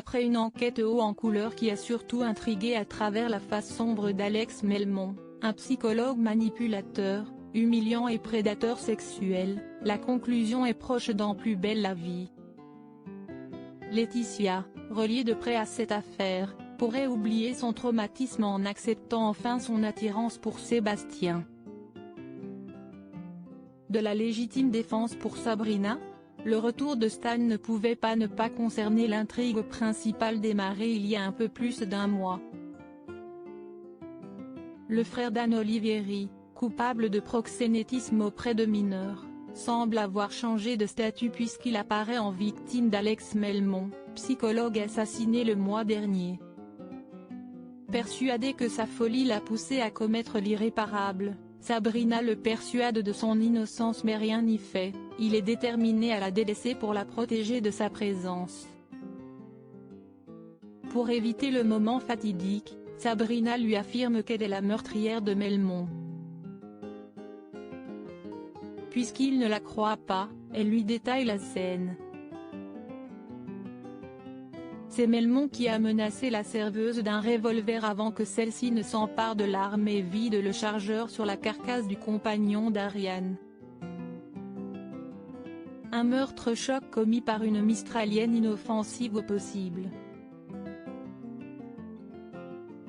Après une enquête haut en couleur qui a surtout intrigué à travers la face sombre d'Alex Melmond, un psychologue manipulateur, humiliant et prédateur sexuel, la conclusion est proche dans Plus belle la vie. Laetitia, reliée de près à cette affaire, pourrait oublier son traumatisme en acceptant enfin son attirance pour Sébastien. De la légitime défense pour Sabrina? Le retour de Stan ne pouvait pas ne pas concerner l'intrigue principale démarrée il y a un peu plus d'un mois. Le frère d'Anne Olivieri, coupable de proxénétisme auprès de mineurs, semble avoir changé de statut puisqu'il apparaît en victime d'Alex Melmond, psychologue assassiné le mois dernier. Persuadée que sa folie l'a poussé à commettre l'irréparable, Sabrina le persuade de son innocence mais rien n'y fait, il est déterminé à la délaisser pour la protéger de sa présence. Pour éviter le moment fatidique, Sabrina lui affirme qu'elle est la meurtrière de Melmond. Puisqu'il ne la croit pas, elle lui détaille la scène. C'est Melmond qui a menacé la serveuse d'un revolver avant que celle-ci ne s'empare de l'arme et vide le chargeur sur la carcasse du compagnon d'Ariane. Un meurtre-choc commis par une Mistralienne inoffensive au possible.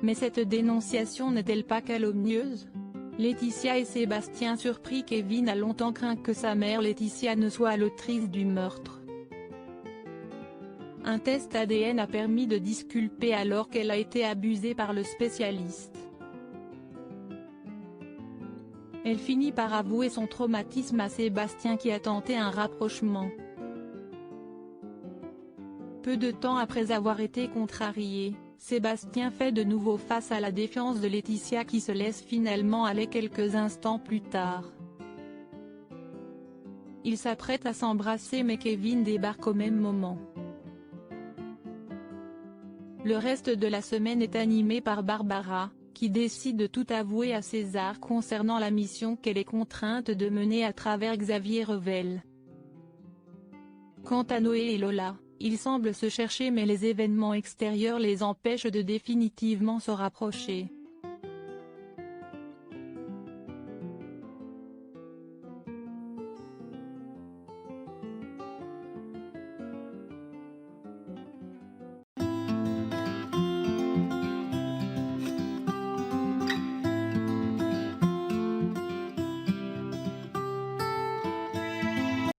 Mais cette dénonciation n'est-elle pas calomnieuse? Laetitia et Sébastien surpris. Kevin a longtemps craint que sa mère Laetitia ne soit l'autrice du meurtre. Un test ADN a permis de disculper alors qu'elle a été abusée par le spécialiste. Elle finit par avouer son traumatisme à Sébastien qui a tenté un rapprochement. Peu de temps après avoir été contrarié, Sébastien fait de nouveau face à la défiance de Laetitia qui se laisse finalement aller quelques instants plus tard. Ils s'apprêtent à s'embrasser mais Kevin débarque au même moment. Le reste de la semaine est animé par Barbara, qui décide de tout avouer à César concernant la mission qu'elle est contrainte de mener à travers Xavier Revel. Quant à Noé et Lola, ils semblent se chercher mais les événements extérieurs les empêchent de définitivement se rapprocher.